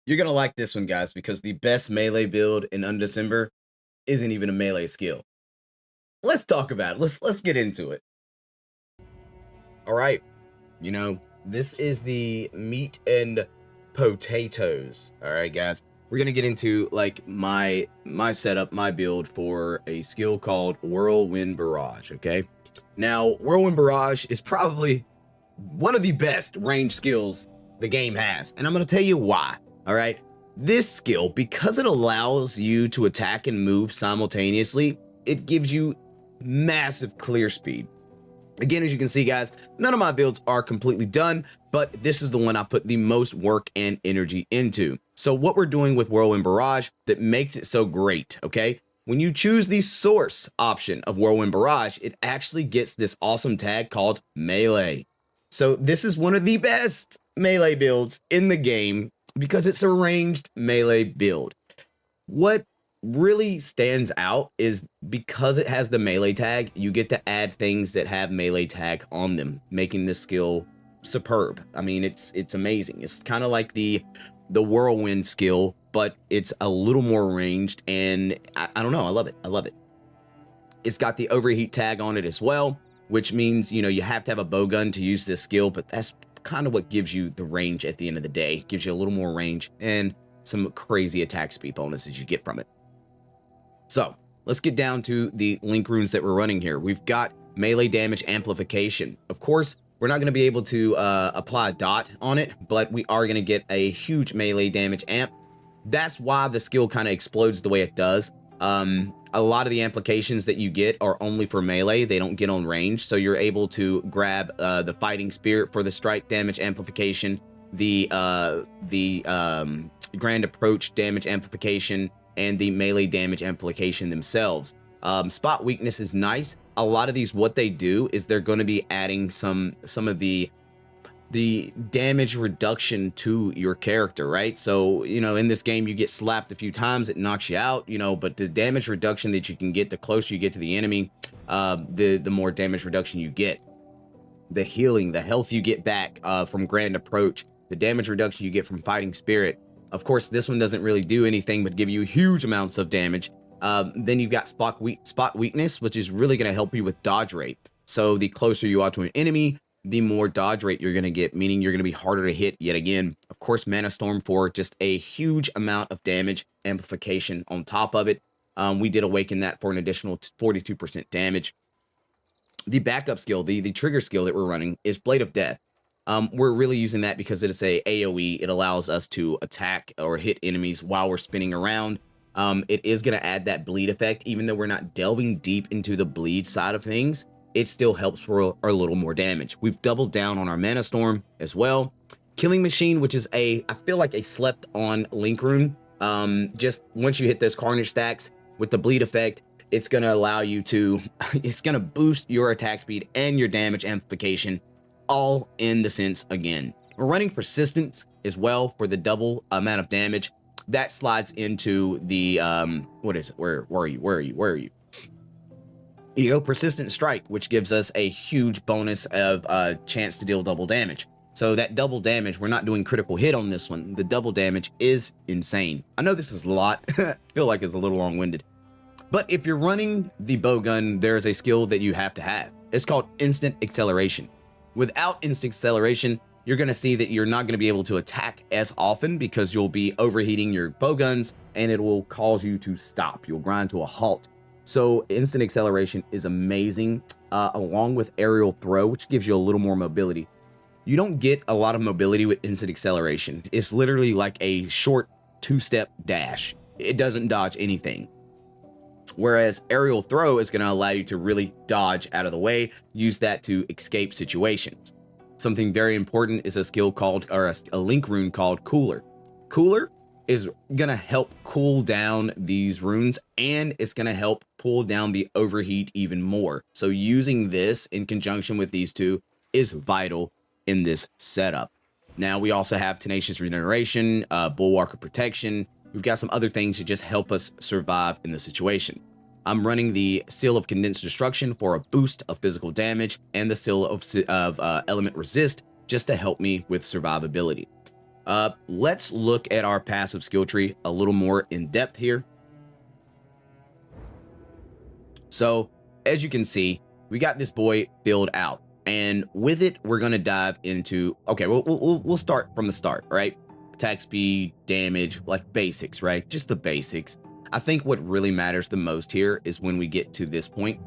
You're gonna like this one, guys, because the best melee build in Undecember isn't even a melee skill. Let's talk about it. Let's get into it. All right, this is the meat and potatoes. All right, guys, we're gonna get into like my setup, my build for a skill called Whirlwind Barrage. Okay, now Whirlwind Barrage is probably one of the best range skills the game has, and I'm going to tell you why. All right, this skill, because it allows you to attack and move simultaneously, it gives you massive clear speed. Again, as you can see, guys, none of my builds are completely done, but this is the one I put the most work and energy into. So what we're doing with Whirlwind Barrage that makes it so great, okay? When you choose the source option of Whirlwind Barrage, it actually gets this awesome tag called Melee. So this is one of the best melee builds in the game because it's a ranged melee build. What really stands out is because it has the melee tag, you get to add things that have melee tag on them, making this skill superb. I mean, it's amazing. It's kind of like the whirlwind skill, but it's a little more ranged, and I don't know, I love it. I love it. It's got the overheat tag on it as well, which means, you have to have a bow gun to use this skill, but that's kind of what gives you the range at the end of the day. It gives you a little more range and some crazy attack speed bonuses you get from it. So let's get down to the link runes that we're running here. We've got melee damage amplification. Of course, we're not going to be able to apply a dot on it, but we are going to get a huge melee damage amp. That's why the skill kind of explodes the way it does. A lot of the applications that you get are only for melee. They don't get on range. So you're able to grab the fighting spirit for the strike damage amplification, the grand approach damage amplification, and the melee damage amplification themselves. Spot weakness is nice. A lot of these, what they do is they're going to be adding some of the damage reduction to your character, right? So, in this game, you get slapped a few times, it knocks you out, but the damage reduction that you can get, the closer you get to the enemy, the more damage reduction you get. The healing, the health you get back from Grand Approach, the damage reduction you get from Fighting Spirit. Of course, this one doesn't really do anything but give you huge amounts of damage. Then you've got spot weakness, which is really going to help you with dodge rate. So the closer you are to an enemy, the more dodge rate you're going to get, meaning you're going to be harder to hit yet again. Of course, Mana Storm for just a huge amount of damage amplification on top of it. We did awaken that for an additional 42% damage. The backup skill, the trigger skill that we're running is Blade of Death. We're really using that because it is a AoE. It allows us to attack or hit enemies while we're spinning around. It is going to add that bleed effect, even though we're not delving deep into the bleed side of things. It still helps for a little more damage. We've doubled down on our Mana Storm as well. Killing Machine, which is I feel like a slept on link rune. Just once you hit those Carnage stacks with the bleed effect, it's going to allow you to, it's going to boost your attack speed and your damage amplification all in the sense again. We're running Persistence as well for the double amount of damage. That slides into the, what is it? Where are you? Persistent Strike, which gives us a huge bonus of chance to deal double damage. So that double damage, we're not doing critical hit on this one. The double damage is insane. I know this is a lot. I feel like it's a little long-winded. But if you're running the bowgun, there is a skill that you have to have. It's called Instant Acceleration. Without Instant Acceleration, you're going to see that you're not going to be able to attack as often because you'll be overheating your bowguns and it will cause you to stop. You'll grind to a halt. So Instant Acceleration is amazing, along with Aerial Throw, which gives you a little more mobility. You don't get a lot of mobility with Instant Acceleration. It's literally like a short two-step dash. It doesn't dodge anything. Whereas Aerial Throw is going to allow you to really dodge out of the way, use that to escape situations. Something very important is a skill called, or a link rune called Cooler. Cooler is going to help cool down these runes, and it's going to help pull down the overheat even more. So using this in conjunction with these two is vital in this setup. Now we also have Tenacious Regeneration, Bulwark of Protection. We've got some other things to just help us survive in the situation. I'm running the Seal of Condensed Destruction for a boost of physical damage, and the Seal of Element Resist just to help me with survivability. Let's look at our passive skill tree a little more in depth here. So as you can see, we got this boy filled out, and with it, we're going to dive into, okay, we'll start from the start, right? Attack speed, damage, like basics, right? Just the basics. I think what really matters the most here is when we get to this point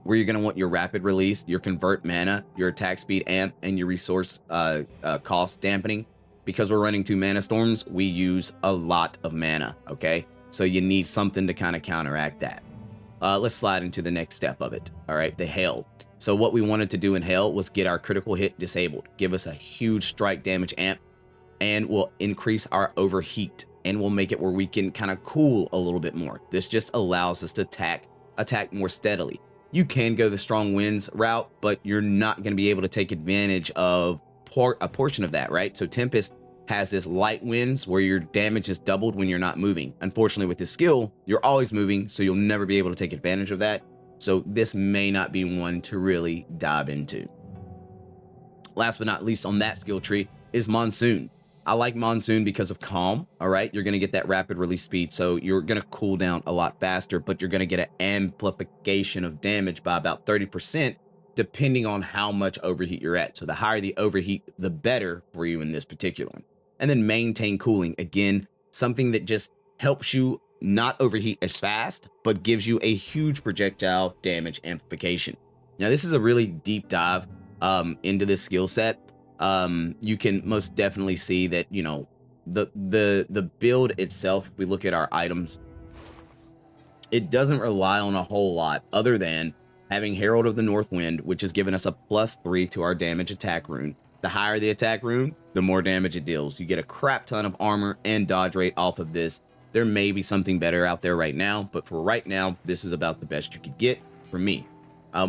where you're going to want your rapid release, your convert mana, your attack speed amp, and your resource cost dampening. Because we're running 2 mana storms, we use a lot of mana, okay? So you need something to kind of counteract that. Let's slide into the next step of it. All right, the hail. So what we wanted to do in hail was get our critical hit disabled, give us a huge strike damage amp, and we'll increase our overheat, and we'll make it where we can kind of cool a little bit more. This just allows us to attack more steadily. You can go the strong winds route, but you're not going to be able to take advantage of a portion of that, right? So Tempest has this light winds where your damage is doubled when you're not moving. Unfortunately, with this skill, you're always moving, so you'll never be able to take advantage of that. So this may not be one to really dive into. Last but not least on that skill tree is Monsoon. I like Monsoon because of Calm, all right? You're going to get that rapid release speed, so you're going to cool down a lot faster, but you're going to get an amplification of damage by about 30%, depending on how much overheat you're at. So the higher the overheat, the better for you in this particular one. And then maintain cooling. Again, something that just helps you not overheat as fast, but gives you a huge projectile damage amplification. Now, this is a really deep dive into this skill set. You can most definitely see that, you know, the build itself, if we look at our items, it doesn't rely on a whole lot other than having Herald of the North Wind, which has given us a +3 to our damage attack rune. The higher the attack rune, the more damage it deals. You get a crap ton of armor and dodge rate off of this. There may be something better out there right now, but for right now, this is about the best you could get for me.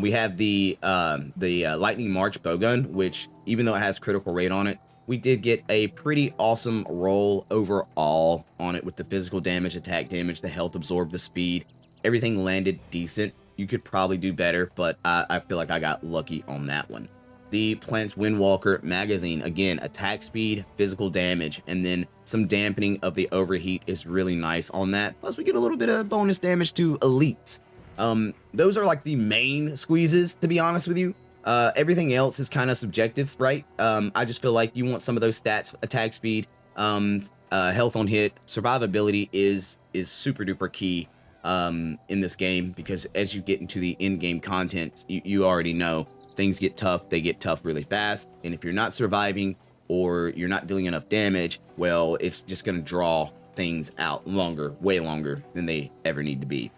We have the Lightning March bowgun, which even though it has critical rate on it, we did get a pretty awesome roll overall on it with the physical damage, attack damage, the health absorb, the speed. Everything landed decent. You could probably do better, but I feel like I got lucky on that one. The Plants Windwalker magazine, again, attack speed, physical damage, and then some dampening of the overheat is really nice on that. Plus, we get a little bit of bonus damage to elites. Those are like the main squeezes, to be honest with you. Everything else is kind of subjective, right? I just feel like you want some of those stats, attack speed, health on hit, survivability is super duper key in this game, because as you get into the in-game content, you already know things get tough. They get tough really fast, and if you're not surviving or you're not dealing enough damage, well, it's just going to draw things out longer, way longer than they ever need to be.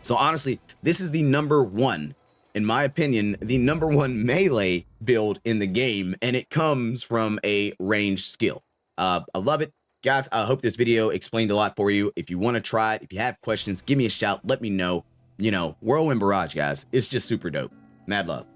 So honestly, this is the #1, in my opinion, the #1 melee build in the game, and it comes from a ranged skill. I love it. Guys, I hope this video explained a lot for you. If you want to try it, if you have questions, give me a shout. Let me know. You know, Whirlwind Barrage, guys, it's just super dope. Mad love.